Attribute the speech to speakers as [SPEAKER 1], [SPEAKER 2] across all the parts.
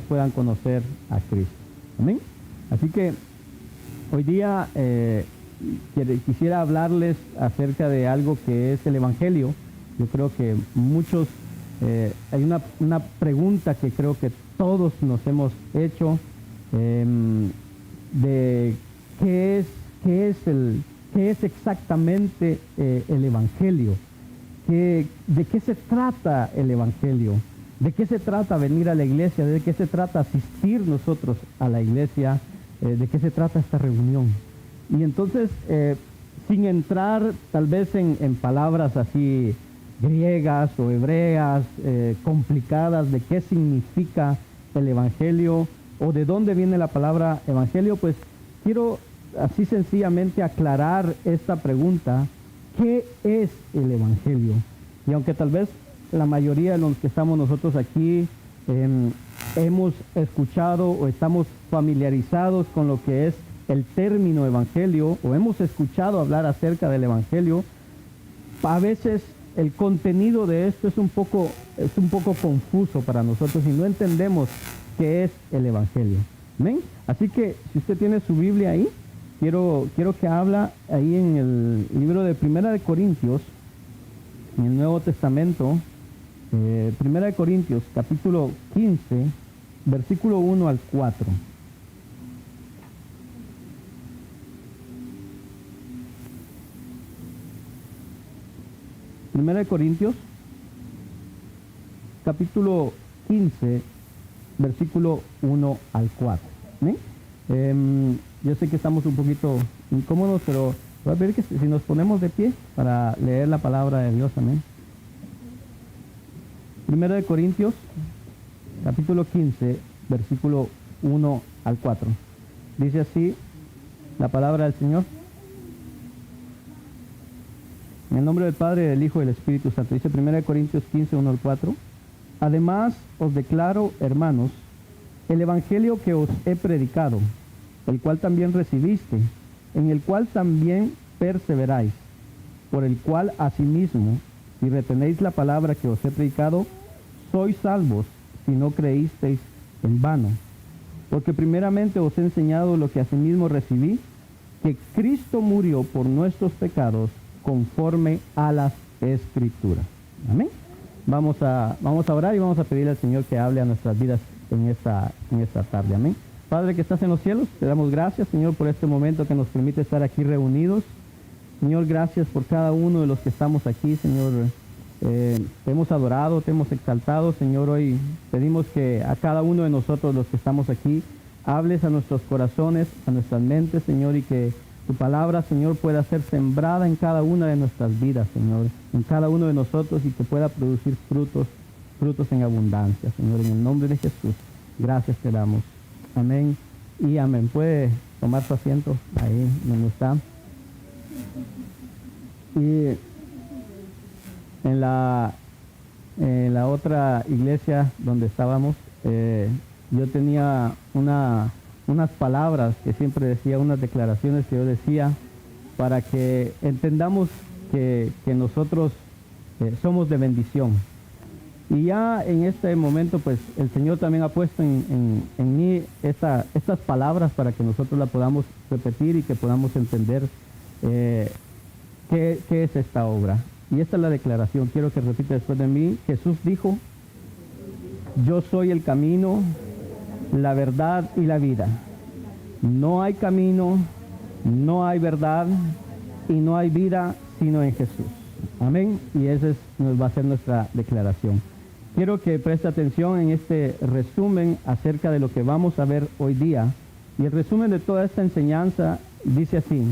[SPEAKER 1] puedan conocer a Cristo. Amén. Así que hoy día quisiera hablarles acerca de algo que es el Evangelio. Yo creo que muchos, hay una pregunta que creo que todos nos hemos hecho, de qué es exactamente el Evangelio, de qué se trata el Evangelio, de qué se trata venir a la iglesia, de qué se trata asistir nosotros a la iglesia, de qué se trata esta reunión. Y entonces, sin entrar tal vez en palabras así griegas o hebreas, complicadas, de qué significa el Evangelio o de dónde viene la palabra Evangelio, pues quiero así sencillamente aclarar esta pregunta: ¿qué es el Evangelio? Y aunque tal vez la mayoría de los que estamos nosotros aquí hemos escuchado o estamos familiarizados con lo que es el término Evangelio, o hemos escuchado hablar acerca del Evangelio, a veces el contenido de esto es un poco confuso para nosotros y no entendemos qué es el Evangelio. ¿Amén? Así que si usted tiene su Biblia ahí, quiero que habla ahí en el libro de Primera de Corintios, en el Nuevo Testamento, Primera de Corintios, capítulo 15, versículo 1 al 4. Primera de Corintios, capítulo 15, versículo 1 al 4. Yo sé que estamos un poquito incómodos, pero voy a pedir que si nos ponemos de pie para leer la palabra de Dios. Amén. Primera de Corintios, capítulo 15, versículo 1 al 4. Dice así la palabra del Señor. En el nombre del Padre, del Hijo y del Espíritu Santo. Dice 1 Corintios 15, 1 al 4. Además os declaro, hermanos, el Evangelio que os he predicado, el cual también recibiste, en el cual también perseveráis, por el cual asimismo, si retenéis la palabra que os he predicado, sois salvos, si no creísteis en vano. Porque primeramente os he enseñado lo que asimismo recibí, que Cristo murió por nuestros pecados, conforme a las Escrituras. Amén. Vamos a orar y vamos a pedirle al Señor que hable a nuestras vidas en esta tarde. Amén. Padre que estás en los cielos, te damos gracias, Señor, por este momento que nos permite estar aquí reunidos. Señor, gracias por cada uno de los que estamos aquí, Señor. Te hemos adorado, te hemos exaltado, Señor. Hoy pedimos que a cada uno de nosotros, los que estamos aquí, hables a nuestros corazones, a nuestras mentes, Señor, y que tu palabra, Señor, pueda ser sembrada en cada una de nuestras vidas, Señor, en cada uno de nosotros, y que pueda producir frutos en abundancia, Señor, en el nombre de Jesús. Gracias te damos. Amén y amén. Puede tomar su asiento ahí donde está. Y en la otra iglesia donde estábamos, yo tenía unas palabras que siempre decía, unas declaraciones que yo decía, para que entendamos que nosotros somos de bendición. Y ya en este momento, pues el Señor también ha puesto en mí estas palabras para que nosotros las podamos repetir y que podamos entender qué es esta obra. Y esta es la declaración. Quiero que repita después de mí. Jesús dijo: yo soy el camino, la verdad y la vida. No hay camino, no hay verdad y no hay vida sino en Jesús. Amén. Y esa nos va a ser nuestra declaración. Quiero que preste atención en este resumen acerca de lo que vamos a ver hoy día. Y el resumen de toda esta enseñanza dice así: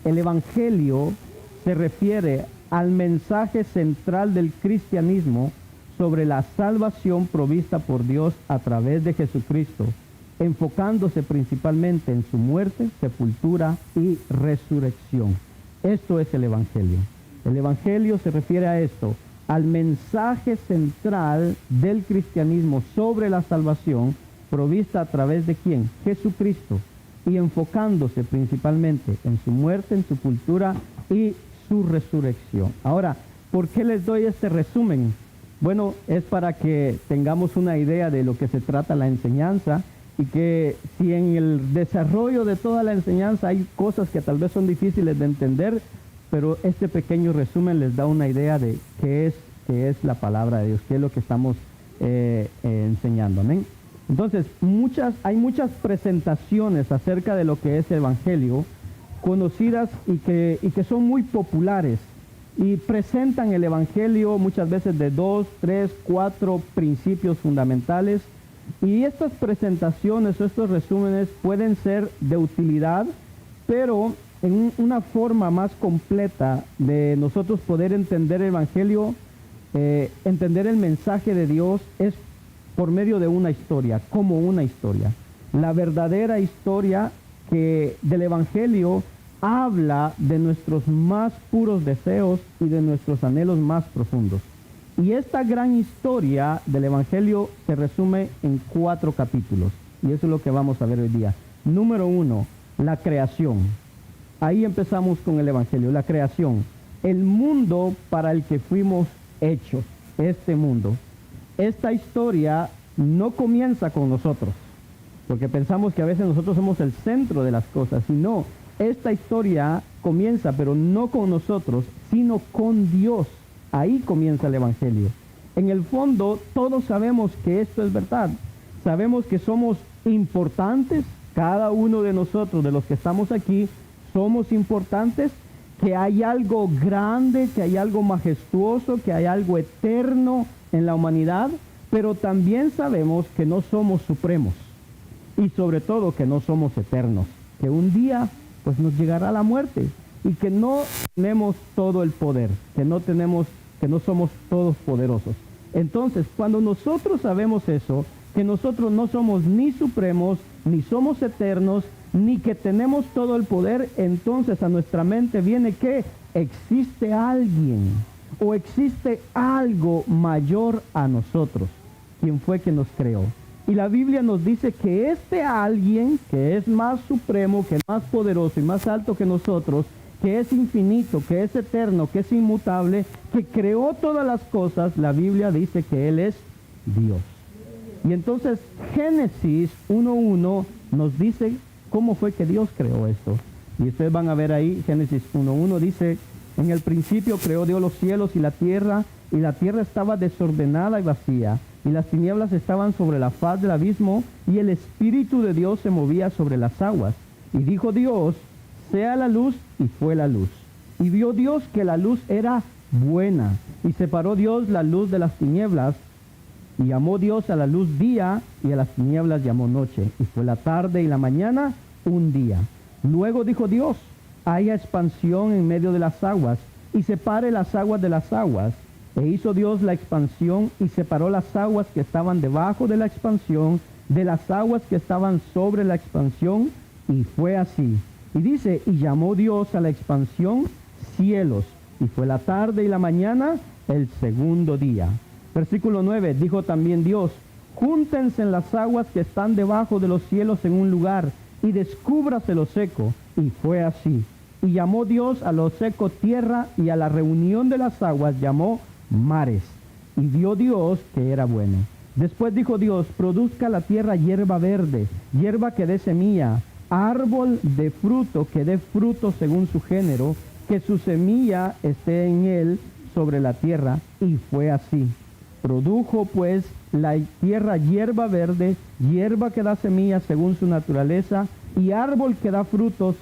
[SPEAKER 1] el Evangelio se refiere al mensaje central del cristianismo sobre la salvación provista por Dios a través de Jesucristo, enfocándose principalmente en su muerte, sepultura y resurrección. Esto es el Evangelio. El Evangelio se refiere a esto, al mensaje central del cristianismo sobre la salvación provista a través de ¿quién? Jesucristo, y enfocándose principalmente en su muerte, en su sepultura y su resurrección. Ahora, ¿por qué les doy este resumen? Bueno, es para que tengamos una idea de lo que se trata la enseñanza y que si en el desarrollo de toda la enseñanza hay cosas que tal vez son difíciles de entender, pero este pequeño resumen les da una idea de qué es la palabra de Dios, qué es lo que estamos enseñando. ¿Amén? Entonces, hay muchas presentaciones acerca de lo que es el Evangelio, conocidas y que son muy populares, y presentan el Evangelio muchas veces de 2, 3, 4 principios fundamentales. Y estas presentaciones o estos resúmenes pueden ser de utilidad, pero en una forma más completa de nosotros poder entender el Evangelio, entender el mensaje de Dios, es por medio de una historia, como una historia. La verdadera historia del Evangelio habla de nuestros más puros deseos y de nuestros anhelos más profundos. Y esta gran historia del Evangelio se resume en 4 capítulos. Y eso es lo que vamos a ver hoy día. Número 1, la creación. Ahí empezamos con el Evangelio, la creación. El mundo para el que fuimos hechos, este mundo. Esta historia no comienza con nosotros, porque pensamos que a veces nosotros somos el centro de las cosas. Y no, esta historia comienza, pero no con nosotros, sino con Dios. Ahí comienza el Evangelio. En el fondo, todos sabemos que esto es verdad. Sabemos que somos importantes, cada uno de nosotros, de los que estamos aquí, somos importantes, que hay algo grande, que hay algo majestuoso, que hay algo eterno en la humanidad, pero también sabemos que no somos supremos y sobre todo que no somos eternos, que un día pues nos llegará la muerte y que no tenemos todo el poder, que no somos todos poderosos. Entonces, cuando nosotros sabemos eso, que nosotros no somos ni supremos, ni somos eternos, ni que tenemos todo el poder, entonces a nuestra mente viene que existe alguien o existe algo mayor a nosotros, quien fue que nos creó. Y la Biblia nos dice que este alguien, que es más supremo, que es más poderoso y más alto que nosotros, que es infinito, que es eterno, que es inmutable, que creó todas las cosas, la Biblia dice que Él es Dios. Y entonces Génesis 1:1 nos dice cómo fue que Dios creó esto. Y ustedes van a ver ahí, Génesis 1:1 dice: en el principio creó Dios los cielos y la tierra estaba desordenada y vacía, y las tinieblas estaban sobre la faz del abismo, y el Espíritu de Dios se movía sobre las aguas. Y dijo Dios: sea la luz, y fue la luz. Y vio Dios que la luz era buena, y separó Dios la luz de las tinieblas, y llamó Dios a la luz día, y a las tinieblas llamó noche. Y fue la tarde y la mañana un día. Luego dijo Dios: haya expansión en medio de las aguas, y separe las aguas de las aguas. E hizo Dios la expansión, y separó las aguas que estaban debajo de la expansión de las aguas que estaban sobre la expansión, y fue así. Y dice: y llamó Dios a la expansión cielos, y fue la tarde y la mañana el segundo día. Versículo 9, dijo también Dios: júntense las aguas que están debajo de los cielos en un lugar, y descúbrase lo seco. Y fue así. Y llamó Dios a lo seco tierra, y a la reunión de las aguas llamó mares. Y vio Dios que era bueno. Después dijo Dios: produzca la tierra hierba verde, hierba que dé semilla, árbol de fruto que dé fruto según su género, que su semilla esté en él sobre la tierra. Y fue así. Produjo pues la tierra hierba verde, hierba que da semilla según su naturaleza, y árbol que da frutos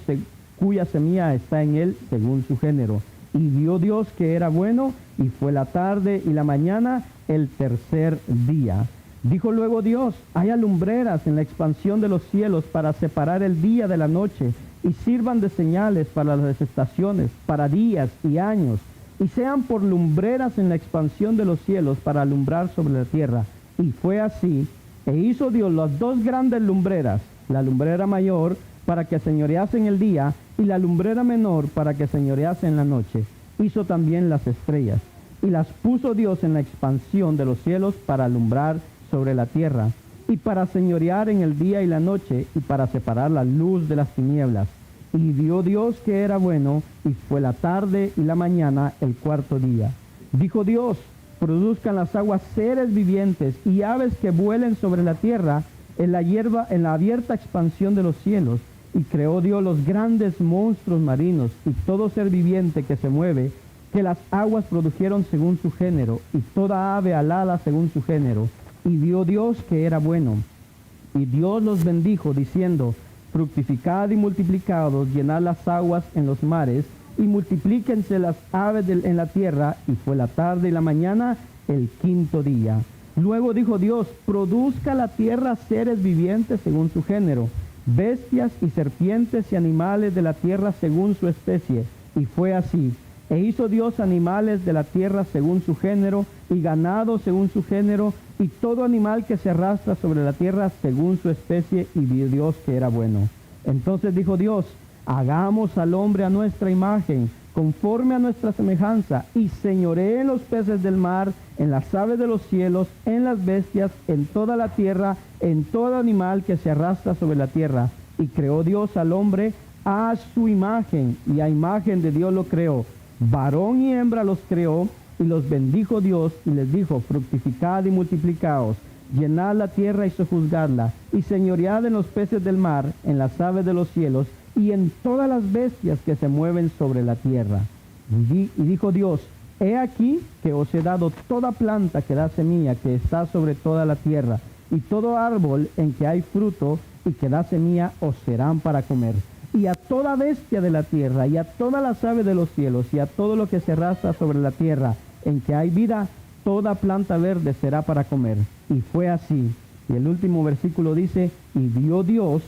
[SPEAKER 1] cuya semilla está en él según su género. Y vio Dios que era bueno, y fue la tarde y la mañana el tercer día. Dijo luego Dios: haya lumbreras en la expansión de los cielos para separar el día de la noche, y sirvan de señales para las estaciones, para días y años, y sean por lumbreras en la expansión de los cielos para alumbrar sobre la tierra. Y fue así. E hizo Dios las 2 grandes lumbreras, la lumbrera mayor para que señorease en el día, y la lumbrera menor para que señorease en la noche. Hizo también las estrellas, y las puso Dios en la expansión de los cielos para alumbrar sobre la tierra, y para señorear en el día y la noche, y para separar la luz de las tinieblas. Y vio Dios que era bueno, y fue la tarde y la mañana el cuarto día. Dijo Dios: produzcan las aguas seres vivientes y aves que vuelen sobre la tierra en la hierba, en la abierta expansión de los cielos. Y creó Dios los grandes monstruos marinos y todo ser viviente que se mueve, que las aguas produjeron según su género, y toda ave alada según su género. Y vio Dios que era bueno. Y Dios los bendijo, diciendo: fructificad y multiplicaos, llenad las aguas en los mares, y multiplíquense las aves en la tierra. Y fue la tarde y la mañana, el quinto día. Luego dijo Dios: produzca la tierra seres vivientes según su género, bestias y serpientes y animales de la tierra según su especie. Y fue así. E hizo Dios animales de la tierra según su género, y ganado según su género, y todo animal que se arrastra sobre la tierra según su especie, y vio Dios que era bueno. Entonces dijo Dios: hagamos al hombre a nuestra imagen, conforme a nuestra semejanza, y señoree en los peces del mar, en las aves de los cielos, en las bestias, en toda la tierra, en todo animal que se arrastra sobre la tierra. Y creó Dios al hombre a su imagen, y a imagen de Dios lo creó. Varón y hembra los creó, y los bendijo Dios, y les dijo: fructificad y multiplicaos, llenad la tierra y sojuzgadla, y señoread en los peces del mar, en las aves de los cielos, y en todas las bestias que se mueven sobre la tierra. Y dijo Dios: he aquí que os he dado toda planta que da semilla, que está sobre toda la tierra, y todo árbol en que hay fruto y que da semilla os serán para comer. Y a toda bestia de la tierra, y a todas las aves de los cielos, y a todo lo que se arrastra sobre la tierra, en que hay vida, toda planta verde será para comer. Y fue así. Y el último versículo dice: y vio Dios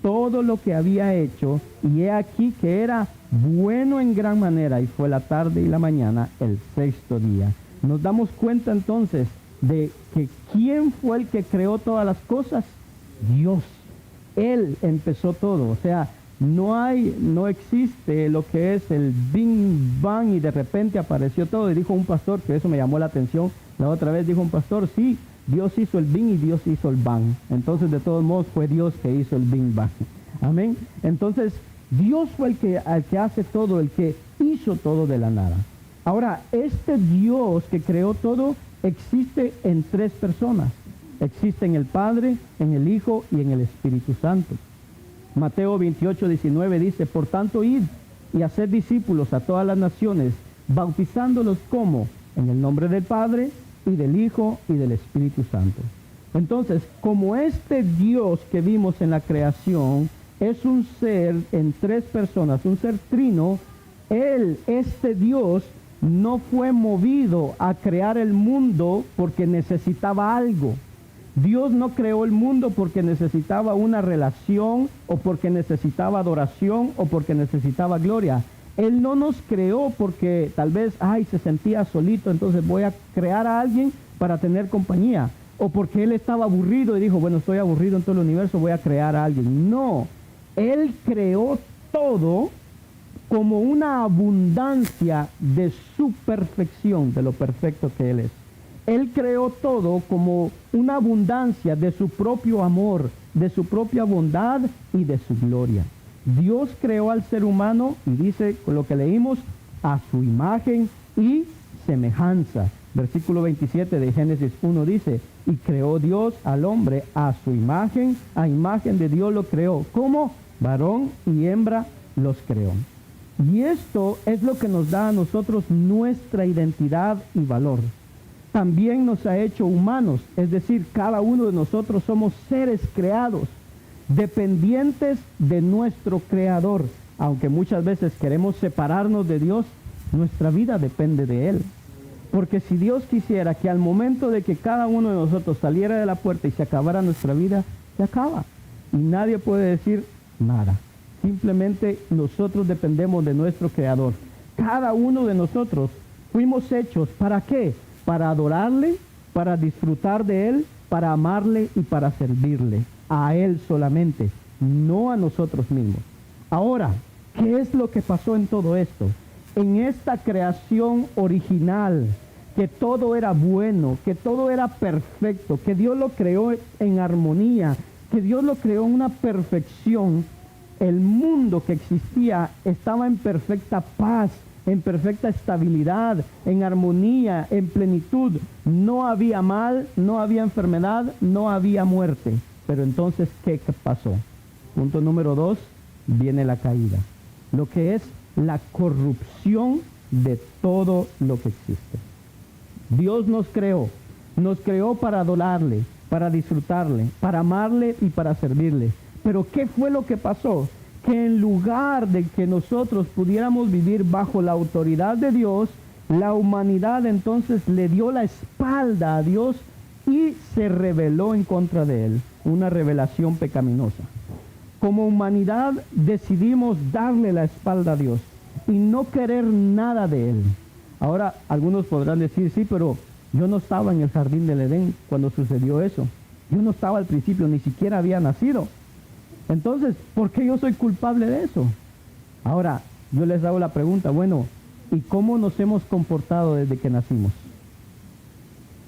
[SPEAKER 1] todo lo que había hecho, y he aquí que era bueno en gran manera, y fue la tarde y la mañana, el sexto día. Nos damos cuenta entonces de que ¿quién fue el que creó todas las cosas? Dios. Él empezó todo. O sea, no existe lo que es el Big Bang y de repente apareció todo. Y dijo un pastor, que eso me llamó la atención, la otra vez dijo un pastor: sí, Dios hizo el Big y Dios hizo el Bang. Entonces, de todos modos, fue Dios que hizo el Big Bang. Amén. Entonces, Dios fue el que hace todo, el que hizo todo de la nada. Ahora, este Dios que creó todo existe en tres personas. Existe en el Padre, en el Hijo y en el Espíritu Santo. Mateo 28:19 dice: por tanto, id y haced discípulos a todas las naciones, bautizándolos como en el nombre del Padre, y del Hijo, y del Espíritu Santo. Entonces, como este Dios que vimos en la creación es un ser en tres personas, un ser trino, este Dios, no fue movido a crear el mundo porque necesitaba algo. Dios no creó el mundo porque necesitaba una relación, o porque necesitaba adoración, o porque necesitaba gloria. Él no nos creó porque tal vez, se sentía solito, entonces voy a crear a alguien para tener compañía. O porque Él estaba aburrido y dijo: bueno, estoy aburrido en todo el universo, voy a crear a alguien. No, Él creó todo como una abundancia de su perfección, de lo perfecto que Él es. Él creó todo como una abundancia de su propio amor, de su propia bondad y de su gloria. Dios creó al ser humano, y dice con lo que leímos, a su imagen y semejanza. Versículo 27 de Génesis 1 dice: y creó Dios al hombre a su imagen, a imagen de Dios lo creó. ¿Cómo? Varón y hembra los creó. Y esto es lo que nos da a nosotros nuestra identidad y valor. También nos ha hecho humanos, es decir, cada uno de nosotros somos seres creados, dependientes de nuestro Creador. Aunque muchas veces queremos separarnos de Dios, nuestra vida depende de Él. Porque si Dios quisiera que al momento de que cada uno de nosotros saliera de la puerta y se acabara nuestra vida, se acaba. Y nadie puede decir nada. Simplemente nosotros dependemos de nuestro Creador. Cada uno de nosotros fuimos hechos, ¿para qué? Para adorarle, para disfrutar de Él, para amarle y para servirle. A Él solamente, no a nosotros mismos. Ahora, ¿qué es lo que pasó en todo esto? En esta creación original, que todo era bueno, que todo era perfecto, que Dios lo creó en armonía, que Dios lo creó en una perfección. El mundo que existía estaba en perfecta paz, en perfecta estabilidad, en armonía, en plenitud. No había mal, no había enfermedad, no había muerte. Pero entonces, ¿qué pasó? Punto número 2, viene la caída. Lo que es la corrupción de todo lo que existe. Dios nos creó para adorarle, para disfrutarle, para amarle y para servirle. Pero ¿qué fue lo que pasó? Que en lugar de que nosotros pudiéramos vivir bajo la autoridad de Dios, la humanidad entonces le dio la espalda a Dios y se rebeló en contra de él. Una rebelación pecaminosa. Como humanidad decidimos darle la espalda a Dios y no querer nada de él. Ahora, algunos podrán decir, sí, pero yo no estaba en el jardín del Edén cuando sucedió eso. Yo no estaba al principio, ni siquiera había nacido. Entonces, ¿por qué yo soy culpable de eso? Ahora, yo les hago la pregunta, bueno, ¿y cómo nos hemos comportado desde que nacimos?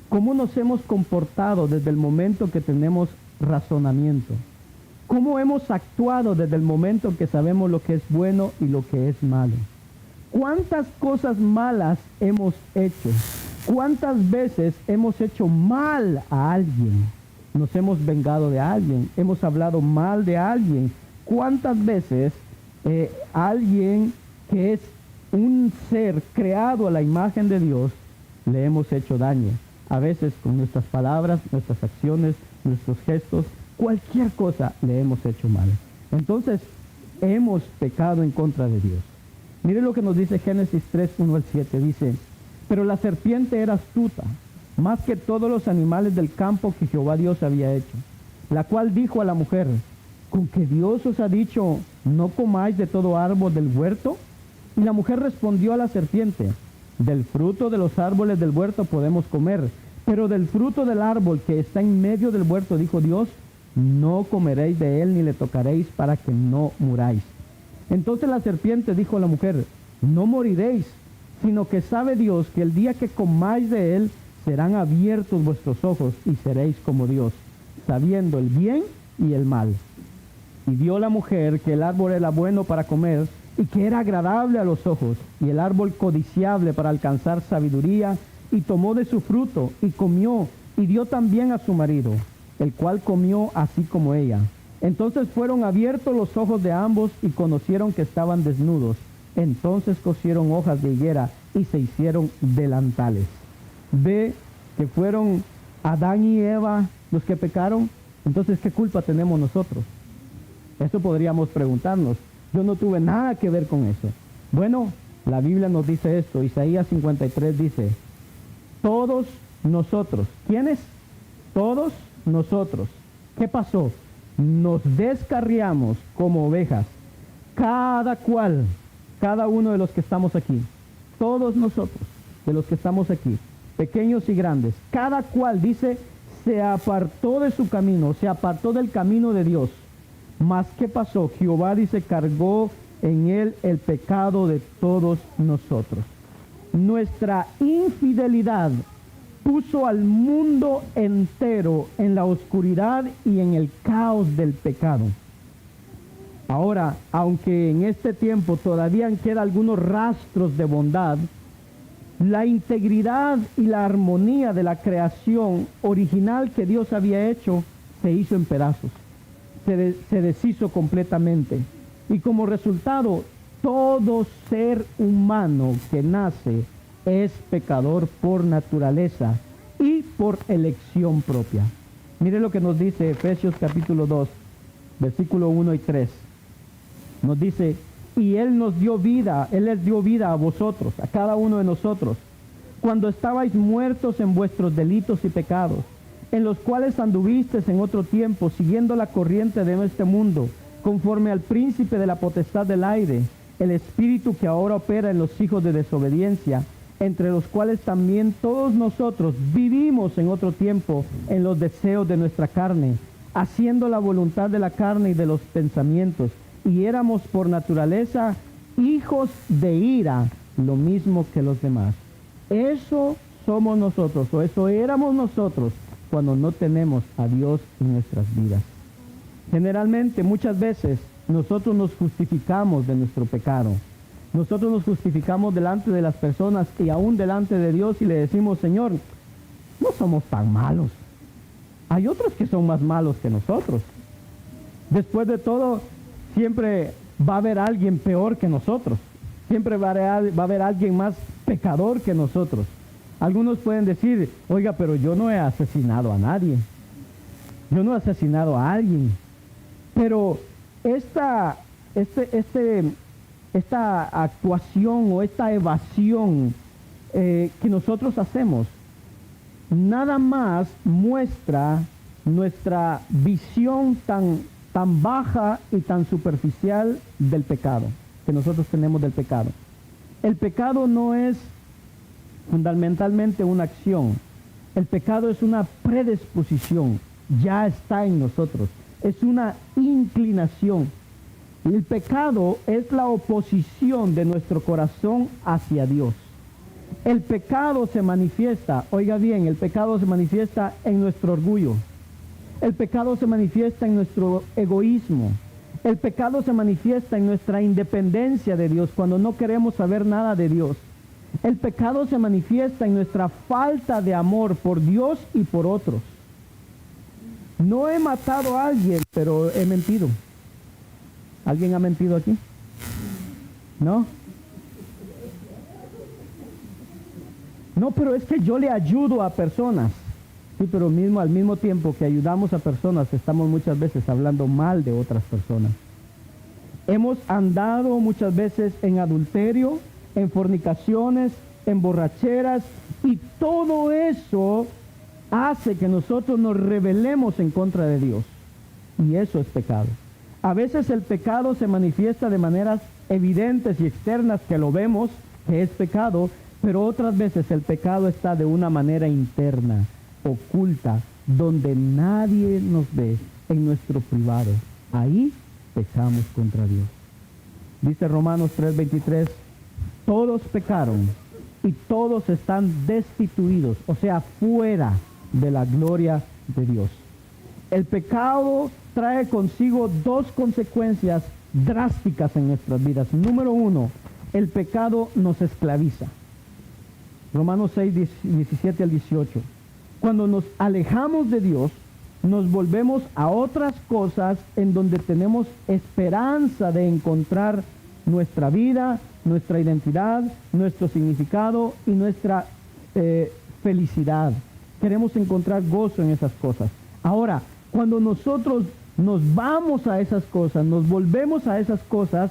[SPEAKER 1] ¿Cómo nos hemos comportado desde el momento que tenemos razonamiento? ¿Cómo hemos actuado desde el momento que sabemos lo que es bueno y lo que es malo? ¿Cuántas cosas malas hemos hecho? ¿Cuántas veces hemos hecho mal a alguien? Nos hemos vengado de alguien, hemos hablado mal de alguien. ¿Cuántas veces alguien que es un ser creado a la imagen de Dios le hemos hecho daño? A veces con nuestras palabras, nuestras acciones, nuestros gestos, cualquier cosa le hemos hecho mal. Entonces, hemos pecado en contra de Dios. Mire lo que nos dice Génesis 3, 1 al 7. Dice, pero la serpiente era astuta, más que todos los animales del campo que Jehová Dios había hecho, la cual dijo a la mujer, ¿con que Dios os ha dicho, no comáis de todo árbol del huerto? Y la mujer respondió a la serpiente, del fruto de los árboles del huerto podemos comer, pero del fruto del árbol que está en medio del huerto, dijo Dios, no comeréis de él ni le tocaréis para que no muráis. Entonces la serpiente dijo a la mujer, no moriréis, sino que sabe Dios que el día que comáis de él, serán abiertos vuestros ojos y seréis como Dios, sabiendo el bien y el mal. Y vio la mujer que el árbol era bueno para comer y que era agradable a los ojos, y el árbol codiciable para alcanzar sabiduría, y tomó de su fruto y comió, y dio también a su marido, el cual comió así como ella. Entonces fueron abiertos los ojos de ambos y conocieron que estaban desnudos. Entonces cosieron hojas de higuera y se hicieron delantales. Ve que fueron Adán y Eva los que pecaron. Entonces, ¿qué culpa tenemos nosotros? Eso podríamos preguntarnos. Yo no tuve nada que ver con eso. Bueno, la Biblia nos dice esto. Isaías 53 dice, todos nosotros. ¿Quiénes? Todos nosotros. ¿Qué pasó? Nos descarriamos como ovejas. Cada cual, cada uno de los que estamos aquí. Todos nosotros, de los que estamos aquí. Pequeños y grandes. Cada cual, dice, se apartó de su camino. Se apartó del camino de Dios. Mas, ¿qué pasó? Jehová, dice, cargó en él el pecado de todos nosotros. Nuestra infidelidad puso al mundo entero en la oscuridad y en el caos del pecado. Ahora, aunque en este tiempo todavía quedan algunos rastros de bondad, la integridad y la armonía de la creación original que Dios había hecho se hizo en pedazos. Se deshizo completamente. Y como resultado, todo ser humano que nace es pecador por naturaleza y por elección propia. Mire lo que nos dice Efesios capítulo 2, versículo 1 y 3. Nos dice, y Él nos dio vida, Él les dio vida a vosotros, a cada uno de nosotros, cuando estabais muertos en vuestros delitos y pecados, en los cuales anduvisteis en otro tiempo, siguiendo la corriente de este mundo, conforme al príncipe de la potestad del aire, el espíritu que ahora opera en los hijos de desobediencia, entre los cuales también todos nosotros vivimos en otro tiempo en los deseos de nuestra carne, haciendo la voluntad de la carne y de los pensamientos, y éramos por naturaleza hijos de ira, lo mismo que los demás. Eso somos nosotros, o eso éramos nosotros, cuando no tenemos a Dios en nuestras vidas. Generalmente, muchas veces, nosotros nos justificamos de nuestro pecado. Nosotros nos justificamos delante de las personas y aún delante de Dios y le decimos, Señor, no somos tan malos. Hay otros que son más malos que nosotros. Después de todo, siempre va a haber alguien peor que nosotros. Siempre va a haber alguien más pecador que nosotros. Algunos pueden decir, oiga, pero yo no he asesinado a nadie. Yo no he asesinado a alguien. Pero esta actuación o esta evasión que nosotros hacemos, nada más muestra nuestra visión tan baja y tan superficial del pecado, que nosotros tenemos del pecado. El pecado no es fundamentalmente una acción. El pecado es una predisposición, ya está en nosotros. Es una inclinación. El pecado es la oposición de nuestro corazón hacia Dios. El pecado se manifiesta, oiga bien, el pecado se manifiesta en nuestro orgullo. El pecado se manifiesta en nuestro egoísmo. El pecado se manifiesta en nuestra independencia de Dios, cuando no queremos saber nada de Dios. El pecado se manifiesta en nuestra falta de amor por Dios y por otros. No he matado a alguien, pero he mentido. ¿Alguien ha mentido aquí? ¿No? No, pero es que yo le ayudo a personas. Sí, pero al mismo tiempo que ayudamos a personas, estamos muchas veces hablando mal de otras personas. Hemos andado muchas veces en adulterio, en fornicaciones, en borracheras, y todo eso hace que nosotros nos rebelemos en contra de Dios. Y eso es pecado. A veces el pecado se manifiesta de maneras evidentes y externas que lo vemos, que es pecado, pero otras veces el pecado está de una manera interna, oculta, donde nadie nos ve, en nuestro privado. Ahí pecamos contra Dios. Dice Romanos 3:23, todos pecaron y todos están destituidos, o sea, fuera de la gloria de Dios. El pecado trae consigo dos consecuencias drásticas en nuestras vidas. Número uno, el pecado nos esclaviza. Romanos 6:17 al 18. Cuando nos alejamos de Dios, nos volvemos a otras cosas en donde tenemos esperanza de encontrar nuestra vida, nuestra identidad, nuestro significado y nuestra felicidad. Queremos encontrar gozo en esas cosas. Ahora, cuando nosotros nos vamos a esas cosas, nos volvemos a esas cosas,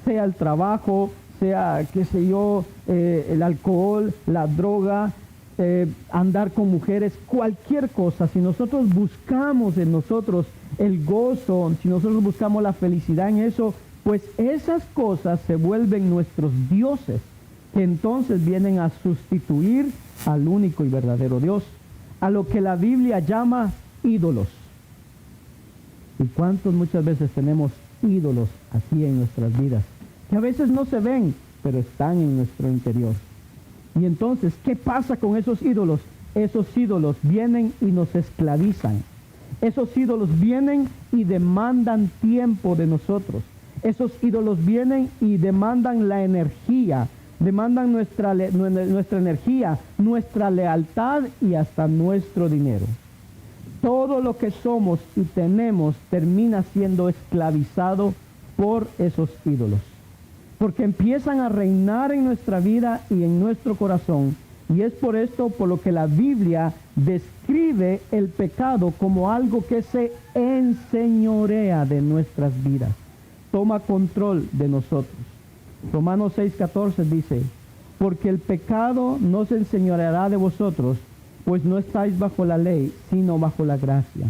[SPEAKER 1] sea el trabajo, sea, qué sé yo, el alcohol, la droga, andar con mujeres, cualquier cosa, si nosotros buscamos en nosotros el gozo, si nosotros buscamos la felicidad en eso, pues esas cosas se vuelven nuestros dioses, que entonces vienen a sustituir al único y verdadero Dios, a lo que la Biblia llama ídolos. ¿Y cuántos muchas veces tenemos ídolos así en nuestras vidas? Que a veces no se ven, pero están en nuestro interior. Y entonces, ¿qué pasa con esos ídolos? Esos ídolos vienen y nos esclavizan. Esos ídolos vienen y demandan tiempo de nosotros. Esos ídolos vienen y demandan la energía, demandan nuestra energía, nuestra lealtad y hasta nuestro dinero. Todo lo que somos y tenemos termina siendo esclavizado por esos ídolos, porque empiezan a reinar en nuestra vida y en nuestro corazón. Y es por esto por lo que la Biblia describe el pecado como algo que se enseñorea de nuestras vidas, toma control de nosotros. Romanos 6:14 dice, porque el pecado no se enseñoreará de vosotros, pues no estáis bajo la ley, sino bajo la gracia.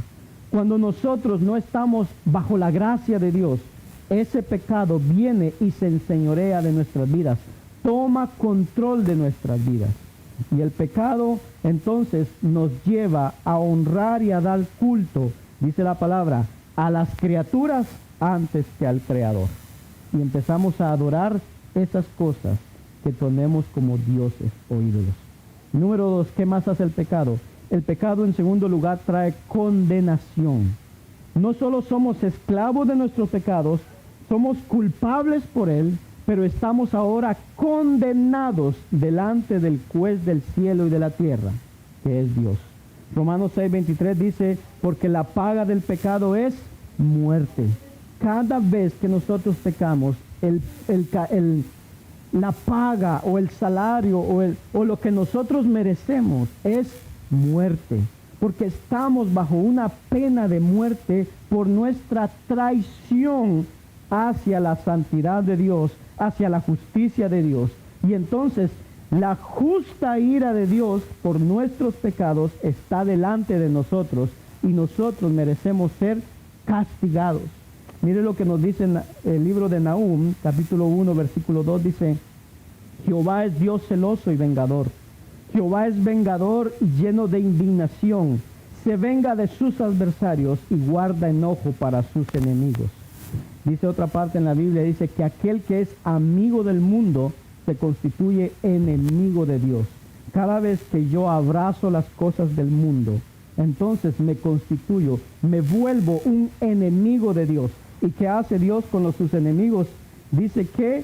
[SPEAKER 1] Cuando nosotros no estamos bajo la gracia de Dios, ese pecado viene y se enseñorea de nuestras vidas, toma control de nuestras vidas. Y el pecado entonces nos lleva a honrar y a dar culto, dice la palabra, a las criaturas antes que al Creador. Y empezamos a adorar esas cosas que ponemos como dioses o ídolos. Número 2, ¿qué más hace el pecado? El pecado, en segundo lugar, trae condenación. No solo somos esclavos de nuestros pecados, somos culpables por él, pero estamos ahora condenados delante del juez del cielo y de la tierra, que es Dios. Romanos 6:23 dice, porque la paga del pecado es muerte. Cada vez que nosotros pecamos, la paga o el salario o lo que nosotros merecemos es muerte, porque estamos bajo una pena de muerte por nuestra traición hacia la santidad de Dios, hacia la justicia de Dios. Y entonces la justa ira de Dios por nuestros pecados está delante de nosotros y nosotros merecemos ser castigados. Mire lo que nos dice en el libro de Nahum, capítulo 1, versículo 2, dice, Jehová es Dios celoso y vengador. Jehová es vengador y lleno de indignación. Se venga de sus adversarios y guarda enojo para sus enemigos. Dice otra parte en la Biblia, dice que aquel que es amigo del mundo se constituye enemigo de Dios. Cada vez que yo abrazo las cosas del mundo, entonces me constituyo, me vuelvo un enemigo de Dios. ¿Y qué hace Dios con sus enemigos? Dice que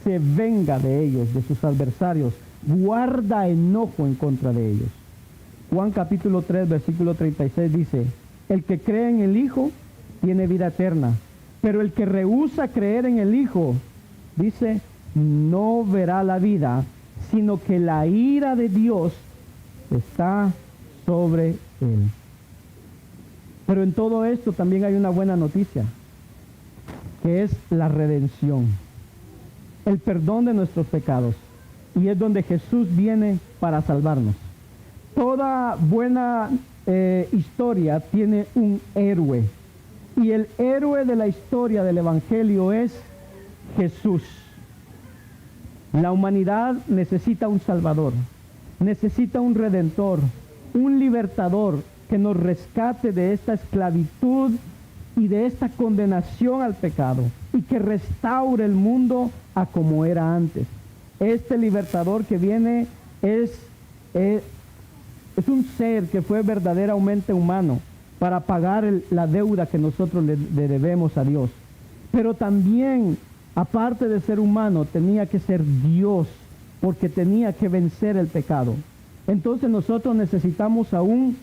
[SPEAKER 1] se venga de ellos, de sus adversarios, guarda enojo en contra de ellos. Juan capítulo 3, versículo 36 dice, el que cree en el Hijo tiene vida eterna, pero el que rehúsa creer en el Hijo, dice, no verá la vida, sino que la ira de Dios está sobre él. Pero en todo esto también hay una buena noticia, que es la redención, el perdón de nuestros pecados, y es donde Jesús viene para salvarnos. Toda buena historia tiene un héroe, y el héroe de la historia del Evangelio es Jesús. La humanidad necesita un Salvador, necesita un Redentor, un libertador que nos rescate de esta esclavitud y de esta condenación al pecado y que restaure el mundo a como era antes. Este libertador que viene es un ser que fue verdaderamente humano para pagar la deuda que nosotros le debemos a Dios. Pero también, aparte de ser humano, tenía que ser Dios, porque tenía que vencer el pecado. Entonces nosotros necesitamos a un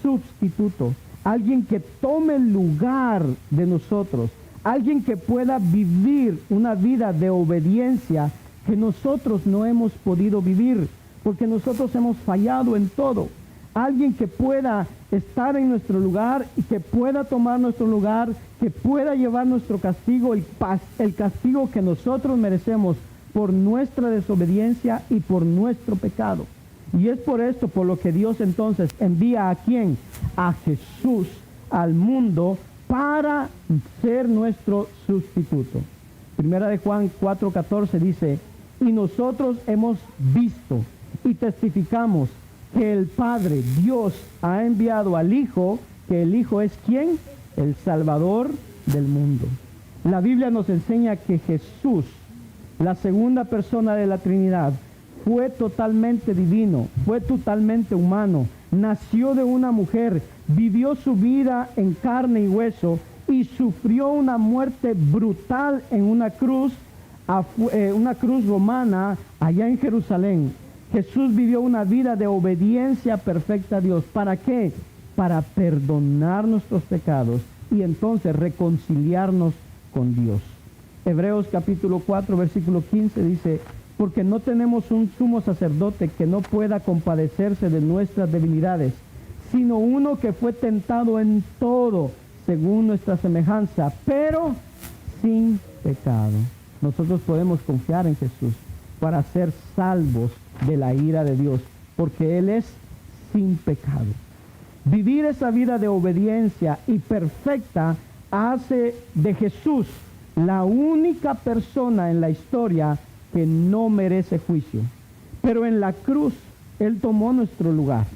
[SPEAKER 1] sustituto, alguien que tome el lugar de nosotros, alguien que pueda vivir una vida de obediencia que nosotros no hemos podido vivir, porque nosotros hemos fallado en todo. Alguien que pueda estar en nuestro lugar y que pueda tomar nuestro lugar, que pueda llevar nuestro castigo, el castigo que nosotros merecemos por nuestra desobediencia y por nuestro pecado. Y es por esto por lo que Dios entonces envía ¿a quién? A Jesús al mundo para ser nuestro sustituto. Primera de Juan 4:14 dice, y nosotros hemos visto y testificamos que el Padre, Dios, ha enviado al Hijo, que el Hijo es ¿quién? El Salvador del mundo. La Biblia nos enseña que Jesús, la segunda persona de la Trinidad, fue totalmente divino, fue totalmente humano, nació de una mujer, vivió su vida en carne y hueso y sufrió una muerte brutal en una cruz romana allá en Jerusalén. Jesús vivió una vida de obediencia perfecta a Dios. ¿Para qué? Para perdonar nuestros pecados y entonces reconciliarnos con Dios. Hebreos capítulo 4, versículo 15 dice, porque no tenemos un sumo sacerdote que no pueda compadecerse de nuestras debilidades, sino uno que fue tentado en todo, según nuestra semejanza, pero sin pecado. Nosotros podemos confiar en Jesús para ser salvos de la ira de Dios, porque Él es sin pecado. Vivir esa vida de obediencia y perfecta hace de Jesús la única persona en la historia que no merece juicio. Pero en la cruz, Él tomó nuestro lugar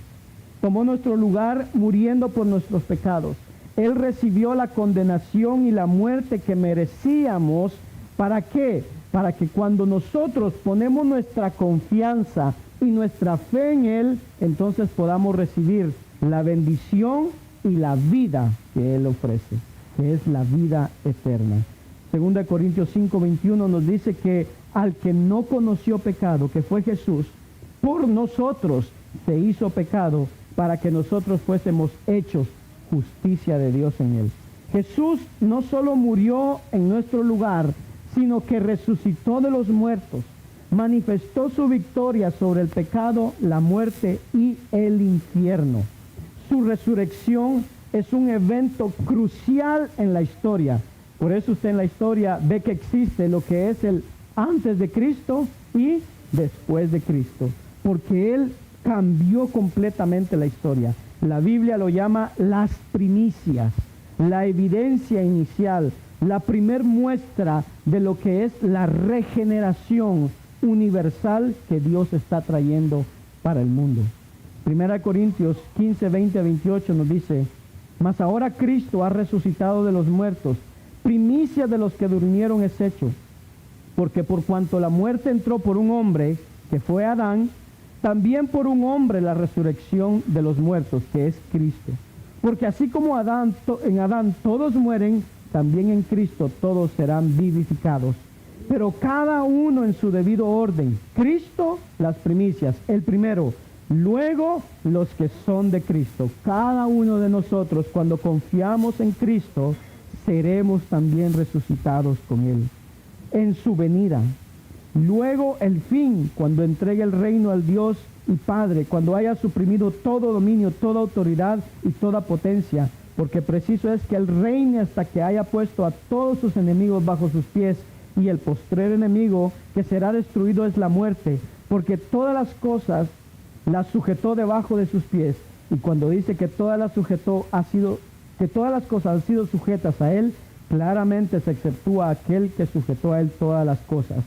[SPEAKER 1] muriendo por nuestros pecados. Él recibió la condenación y la muerte que merecíamos. ¿Para qué? Para que cuando nosotros ponemos nuestra confianza y nuestra fe en Él, entonces podamos recibir la bendición y la vida que Él ofrece, que es la vida eterna. 2 Corintios 5:21 nos dice que al que no conoció pecado, que fue Jesús, por nosotros se hizo pecado para que nosotros fuésemos hechos justicia de Dios en él. Jesús no solo murió en nuestro lugar, sino que resucitó de los muertos, manifestó su victoria sobre el pecado, la muerte y el infierno. Su resurrección es un evento crucial en la historia. Por eso usted en la historia ve que existe lo que es el antes de Cristo y después de Cristo, porque Él cambió completamente la historia. La Biblia lo llama las primicias, la evidencia inicial, la primer muestra de lo que es la regeneración universal que Dios está trayendo para el mundo. 1 Corintios 15, 20 a 28 nos dice: mas ahora Cristo ha resucitado de los muertos, primicia de los que durmieron es hecho, porque por cuanto la muerte entró por un hombre, que fue Adán, también por un hombre la resurrección de los muertos, que es Cristo. Porque así como en Adán todos mueren, también en Cristo todos serán vivificados. Pero cada uno en su debido orden. Cristo, las primicias, el primero. Luego, los que son de Cristo. Cada uno de nosotros, cuando confiamos en Cristo, seremos también resucitados con Él en su venida. Luego el fin, cuando entregue el reino al Dios y Padre, cuando haya suprimido todo dominio, toda autoridad y toda potencia, porque preciso es que Él reine hasta que haya puesto a todos sus enemigos bajo sus pies, y el postrer enemigo que será destruido es la muerte, porque todas las cosas las sujetó debajo de sus pies. Y cuando dice que todas las cosas han sido sujetas a Él, claramente se exceptúa aquel que sujetó a Él todas las cosas.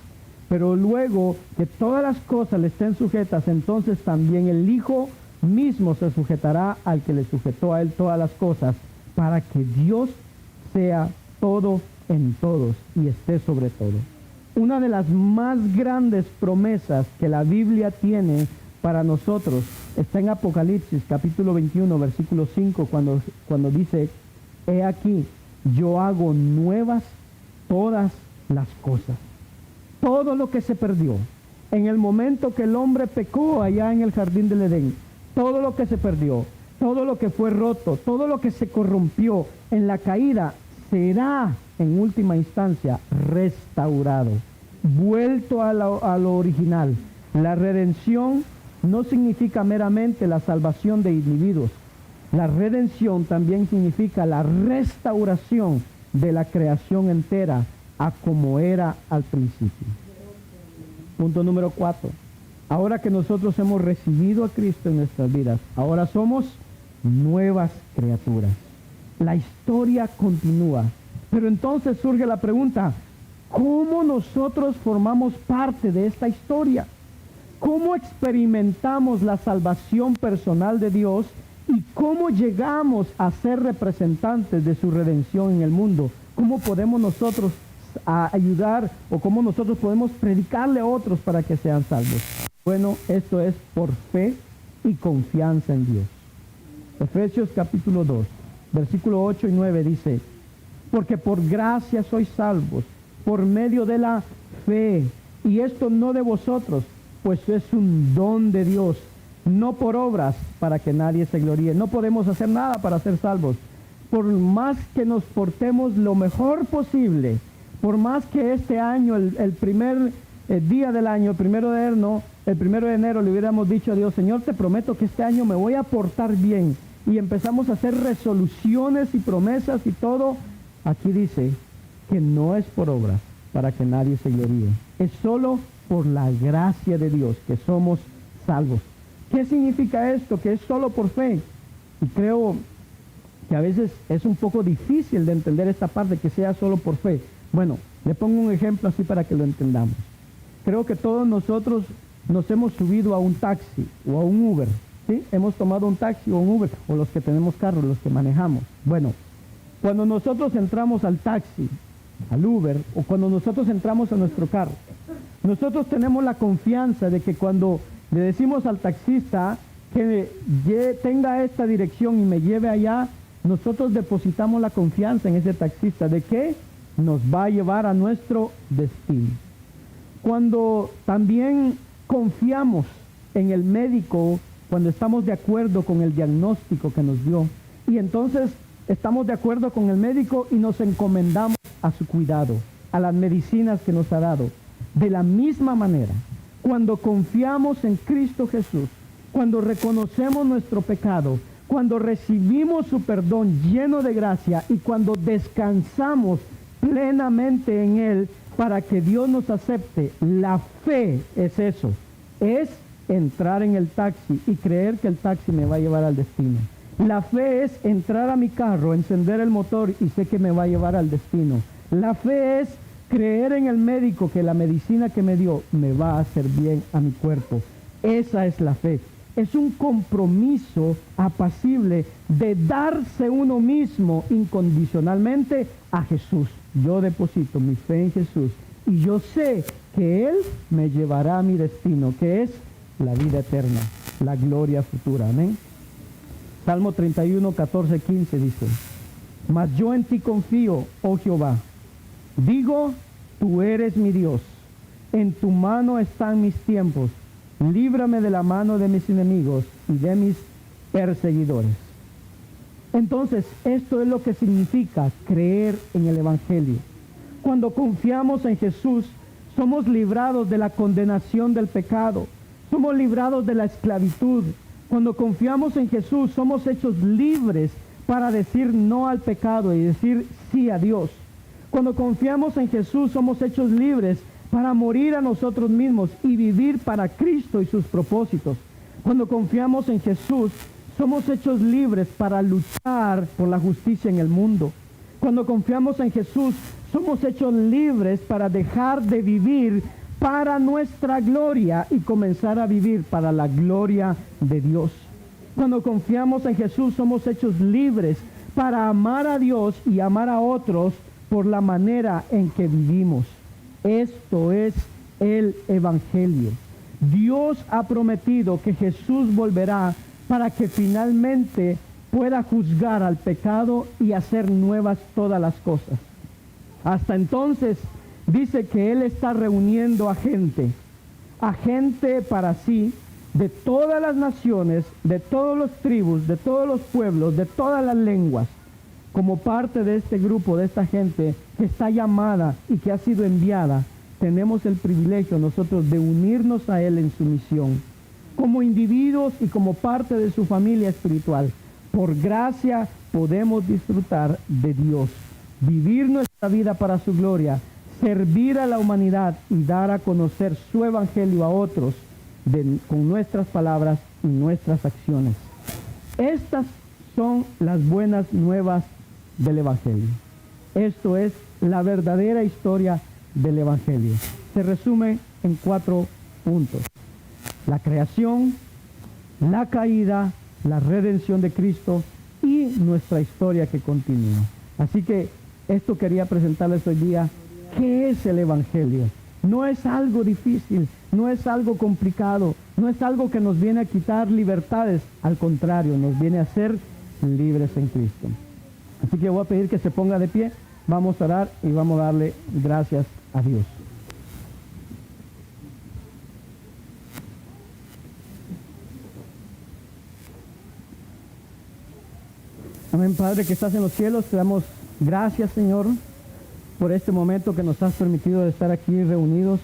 [SPEAKER 1] Pero luego que todas las cosas le estén sujetas, entonces también el Hijo mismo se sujetará al que le sujetó a Él todas las cosas, para que Dios sea todo en todos y esté sobre todo. Una de las más grandes promesas que la Biblia tiene para nosotros está en Apocalipsis capítulo 21, versículo 5, cuando dice: he aquí, yo hago nuevas todas las cosas. Todo lo que se perdió en el momento que el hombre pecó allá en el jardín del Edén, todo lo que se perdió, todo lo que fue roto, todo lo que se corrompió en la caída, será en última instancia restaurado, vuelto a lo original. La redención no significa meramente la salvación de individuos. La redención también significa la restauración de la creación entera a como era al principio. Punto número 4. Ahora que nosotros hemos recibido a Cristo en nuestras vidas, ahora somos nuevas criaturas. La historia continúa. Pero entonces surge la pregunta: ¿cómo nosotros formamos parte de esta historia? ¿Cómo experimentamos la salvación personal de Dios y cómo llegamos a ser representantes de su redención en el mundo? ¿Cómo podemos nosotros ayudar o cómo nosotros podemos predicarle a otros para que sean salvos? Bueno, esto es por fe y confianza en Dios. Efesios capítulo 2, versículo 8 y 9 dice: porque por gracia sois salvos, por medio de la fe, y esto no de vosotros, pues es un don de Dios, no por obras, para que nadie se gloríe. No podemos hacer nada para ser salvos. Por más que nos portemos lo mejor posible, por más que este año, el primer día del año, el primero de enero, le hubiéramos dicho a Dios: Señor, te prometo que este año me voy a portar bien, y empezamos a hacer resoluciones y promesas y todo. Aquí dice que no es por obras para que nadie se gloríe. Es solo por la gracia de Dios que somos salvos. ¿Qué significa esto? Que es solo por fe. Y creo que a veces es un poco difícil de entender esta parte, que sea solo por fe. Bueno, le pongo un ejemplo así para que lo entendamos. Creo que todos nosotros nos hemos subido a un taxi o a un Uber, ¿sí? Hemos tomado un taxi o un Uber, o los que tenemos carro, los que manejamos. Bueno, cuando nosotros entramos al taxi, al Uber, o cuando nosotros entramos a nuestro carro, nosotros tenemos la confianza de que cuando le decimos al taxista que tenga esta dirección y me lleve allá, nosotros depositamos la confianza en ese taxista. ¿De qué? nos va a llevar a nuestro destino. Cuando también confiamos en el médico, cuando estamos de acuerdo con el diagnóstico que nos dio, y entonces estamos de acuerdo con el médico y nos encomendamos a su cuidado, a las medicinas que nos ha dado. De la misma manera, cuando confiamos en Cristo Jesús, cuando reconocemos nuestro pecado, cuando recibimos su perdón lleno de gracia y cuando descansamos plenamente en Él para que Dios nos acepte, la fe es eso, es entrar en el taxi y creer que el taxi me va a llevar al destino. La fe es entrar a mi carro, encender el motor y sé que me va a llevar al destino. La fe es creer en el médico que la medicina que me dio me va a hacer bien a mi cuerpo. Esa es la fe. Es un compromiso apacible de darse uno mismo incondicionalmente a Jesús. Yo deposito mi fe en Jesús y yo sé que Él me llevará a mi destino, que es la vida eterna, la gloria futura. Amén. Salmo 31, 14, 15 dice: mas yo en ti confío, oh Jehová. Digo, tú eres mi Dios. En tu mano están mis tiempos. Líbrame de la mano de mis enemigos y de mis perseguidores. Entonces, esto es lo que significa creer en el Evangelio. Cuando confiamos en Jesús, somos librados de la condenación del pecado. Somos librados de la esclavitud. Cuando confiamos en Jesús, somos hechos libres para decir no al pecado y decir sí a Dios. Cuando confiamos en Jesús, somos hechos libres para morir a nosotros mismos y vivir para Cristo y sus propósitos. Cuando confiamos en Jesús, somos hechos libres para luchar por la justicia en el mundo. Cuando confiamos en Jesús, somos hechos libres para dejar de vivir para nuestra gloria y comenzar a vivir para la gloria de Dios. Cuando confiamos en Jesús, somos hechos libres para amar a Dios y amar a otros por la manera en que vivimos. Esto es el Evangelio. Dios ha prometido que Jesús volverá para que finalmente pueda juzgar al pecado y hacer nuevas todas las cosas. Hasta entonces dice que Él está reuniendo a gente para sí, de todas las naciones, de todas las tribus, de todos los pueblos, de todas las lenguas. Como parte de este grupo, de esta gente que está llamada y que ha sido enviada, tenemos el privilegio nosotros de unirnos a Él en su misión, como individuos y como parte de su familia espiritual. Por gracia podemos disfrutar de Dios, vivir nuestra vida para su gloria, servir a la humanidad y dar a conocer su evangelio a otros con nuestras palabras y nuestras acciones. Estas son las buenas nuevas del Evangelio. Esto es la verdadera historia del Evangelio. Se resume en 4 puntos: la creación, la caída, la redención de Cristo y nuestra historia que continúa. Así que esto quería presentarles hoy día. ¿Qué es el Evangelio? No es algo difícil, no es algo complicado, no es algo que nos viene a quitar libertades. Al contrario, nos viene a hacer libres en Cristo. Así que voy a pedir que se ponga de pie, vamos a orar y vamos a darle gracias a Dios. Amén. Padre que estás en los cielos, te damos gracias, Señor, por este momento que nos has permitido de estar aquí reunidos.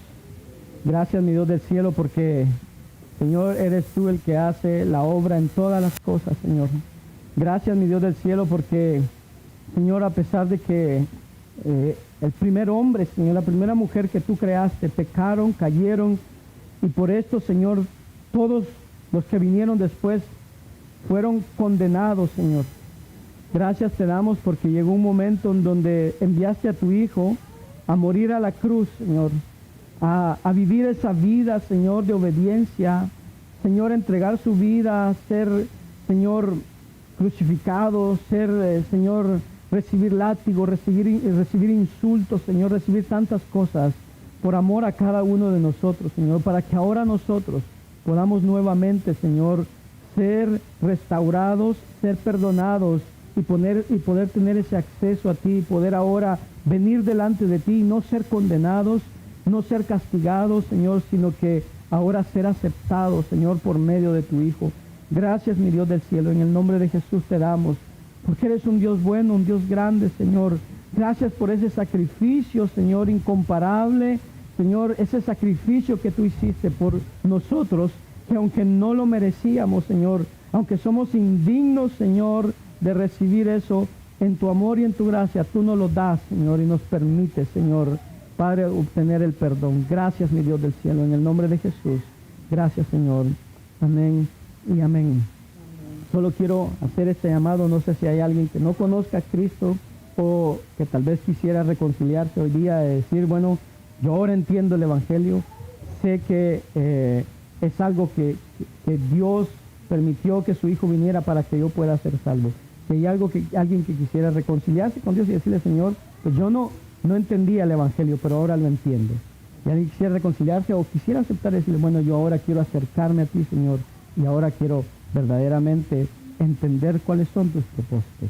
[SPEAKER 1] Gracias, mi Dios del cielo, porque, Señor, eres tú el que hace la obra en todas las cosas, Señor. Gracias, mi Dios del cielo, porque, Señor, a pesar de que el primer hombre, Señor, la primera mujer que tú creaste, pecaron, cayeron, y por esto, Señor, todos los que vinieron después fueron condenados, Señor. Gracias te damos porque llegó un momento en donde enviaste a tu Hijo a morir a la cruz, Señor, a vivir esa vida, Señor, de obediencia, Señor, entregar su vida, ser, Señor, crucificado, ser, Señor, recibir látigo, recibir insultos, Señor, recibir tantas cosas por amor a cada uno de nosotros, Señor, para que ahora nosotros podamos nuevamente, Señor, ser restaurados, ser perdonados y poder tener ese acceso a ti, y poder ahora venir delante de ti y no ser condenados, no ser castigados, Señor, sino que ahora ser aceptados, Señor, por medio de tu Hijo. Gracias, mi Dios del cielo, en el nombre de Jesús te damos, porque eres un Dios bueno, un Dios grande, Señor. Gracias por ese sacrificio, Señor, incomparable, Señor, ese sacrificio que tú hiciste por nosotros, que aunque no lo merecíamos, Señor, aunque somos indignos, Señor, de recibir eso, en tu amor y en tu gracia, tú nos lo das, Señor, y nos permites, Señor, Padre, obtener el perdón. Gracias, mi Dios del cielo, en el nombre de Jesús. Gracias, Señor. Amén y amén. Solo quiero hacer este llamado, no sé si hay alguien que no conozca a Cristo o que tal vez quisiera reconciliarse hoy día, decir, bueno, yo ahora entiendo el Evangelio, sé que es algo que Dios permitió que su Hijo viniera para que yo pueda ser salvo. Si hay alguien que quisiera reconciliarse con Dios y decirle, Señor, pues yo no entendía el Evangelio, pero ahora lo entiendo. Y alguien quisiera reconciliarse o quisiera aceptar y decirle, bueno, yo ahora quiero acercarme a ti, Señor, y ahora quiero verdaderamente entender cuáles son tus propósitos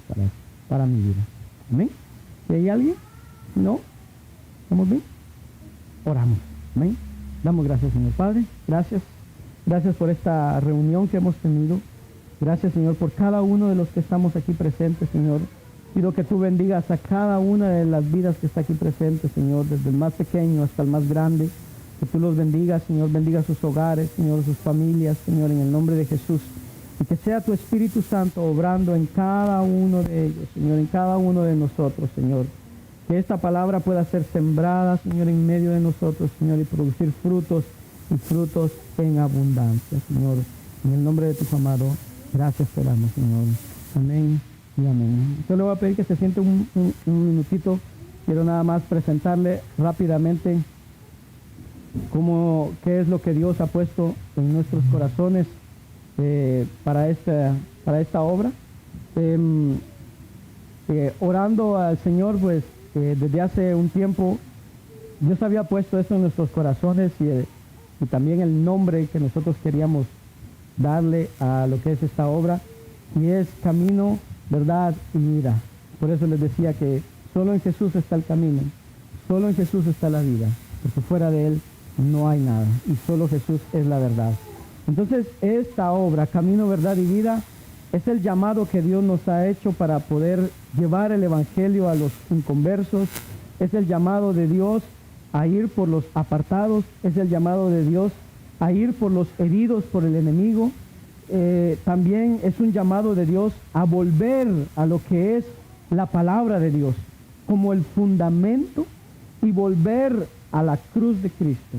[SPEAKER 1] para mi vida. ¿Amén? ¿Si hay alguien? ¿No? ¿Estamos bien? Oramos. ¿Amén? Damos gracias, Señor Padre. Gracias. Gracias por esta reunión que hemos tenido. Gracias, Señor, por cada uno de los que estamos aquí presentes, Señor. Pido que tú bendigas a cada una de las vidas que está aquí presente, Señor, desde el más pequeño hasta el más grande. Que tú los bendigas, Señor, bendiga sus hogares, Señor, sus familias, Señor, en el nombre de Jesús. Y que sea tu Espíritu Santo obrando en cada uno de ellos, Señor, en cada uno de nosotros, Señor. Que esta palabra pueda ser sembrada, Señor, en medio de nosotros, Señor, y producir frutos y frutos en abundancia, Señor. En el nombre de tu amado, gracias te damos, Señor. Amén y amén. Yo le voy a pedir que se siente un minutito. Quiero nada más presentarle rápidamente qué es lo que Dios ha puesto en nuestros corazones para esta obra. Orando al Señor, pues desde hace un tiempo Dios había puesto esto en nuestros corazones y también el nombre que nosotros queríamos darle a lo que es esta obra, y es camino, verdad y vida. Por eso les decía que solo en Jesús está el camino, solo en Jesús está la vida, porque fuera de Él no hay nada, y solo Jesús es la verdad. Entonces, esta obra, Camino, Verdad y Vida, es el llamado que Dios nos ha hecho para poder llevar el Evangelio a los inconversos. Es el llamado de Dios a ir por los apartados. Es el llamado de Dios a ir por los heridos por el enemigo. También es un llamado de Dios a volver a lo que es la palabra de Dios como el fundamento, y volver a la cruz de Cristo.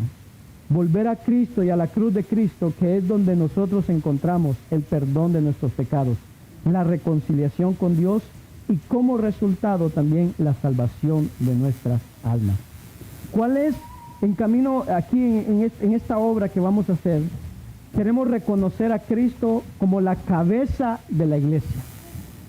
[SPEAKER 1] Volver a Cristo y a la cruz de Cristo, que es donde nosotros encontramos el perdón de nuestros pecados, la reconciliación con Dios y como resultado también la salvación de nuestras almas. ¿Cuál es en camino aquí en esta obra que vamos a hacer? Queremos reconocer a Cristo como la cabeza de la iglesia,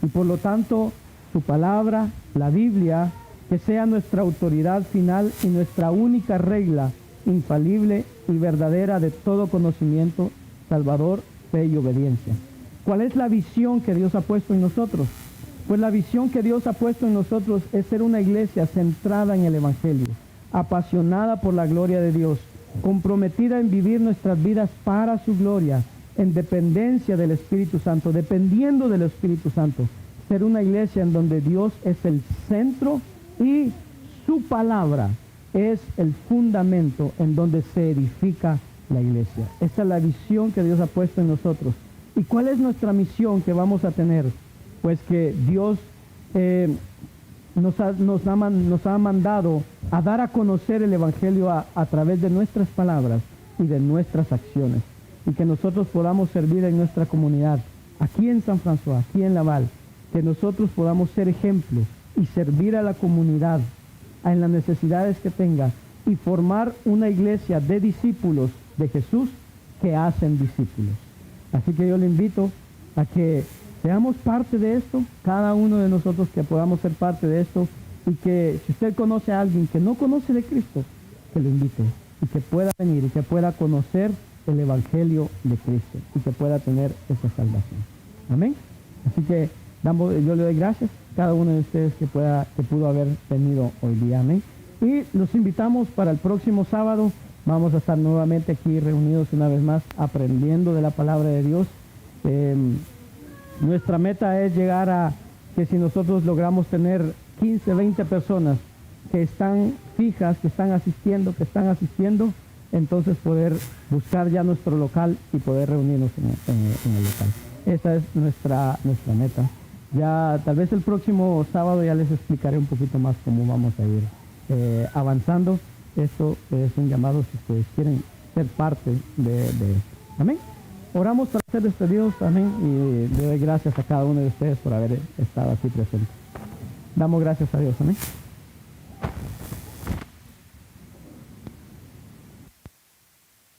[SPEAKER 1] y por lo tanto su palabra, la Biblia, que sea nuestra autoridad final y nuestra única regla infalible y verdadera de todo conocimiento, salvador, fe y obediencia. ¿Cuál es la visión que Dios ha puesto en nosotros? Pues la visión que Dios ha puesto en nosotros es ser una iglesia centrada en el Evangelio, apasionada por la gloria de Dios, comprometida en vivir nuestras vidas para su gloria, en dependencia del Espíritu Santo, dependiendo del Espíritu Santo. Ser una iglesia en donde Dios es el centro y su palabra es el fundamento en donde se edifica la iglesia. Esa es la visión que Dios ha puesto en nosotros. ¿Y cuál es nuestra misión que vamos a tener? Pues que Dios nos ha mandado a dar a conocer el Evangelio a través de nuestras palabras y de nuestras acciones, y que nosotros podamos servir en nuestra comunidad, aquí en San François, aquí en Laval, que nosotros podamos ser ejemplo y servir a la comunidad en las necesidades que tenga, y formar una iglesia de discípulos de Jesús que hacen discípulos. Así que yo le invito a que seamos parte de esto, cada uno de nosotros que podamos ser parte de esto, y que si usted conoce a alguien que no conoce de Cristo, que lo invite y que pueda venir y que pueda conocer el Evangelio de Cristo y que pueda tener esa salvación. Amén. Así que Yo le doy gracias a cada uno de ustedes que pudo haber venido hoy día, amén. Y los invitamos para el próximo sábado. Vamos a estar nuevamente aquí reunidos una vez más, aprendiendo de la palabra de Dios. Nuestra meta es llegar a que si nosotros logramos tener 15, 20 personas que están fijas, que están asistiendo, entonces poder buscar ya nuestro local y poder reunirnos en el local. Esa es nuestra meta. Ya tal vez el próximo sábado ya les explicaré un poquito más cómo vamos a ir avanzando. Esto es un llamado si ustedes quieren ser parte de esto. Amén. Oramos para ser despedidos, amén, y le doy gracias a cada uno de ustedes por haber estado aquí presente. Damos gracias a Dios, amén.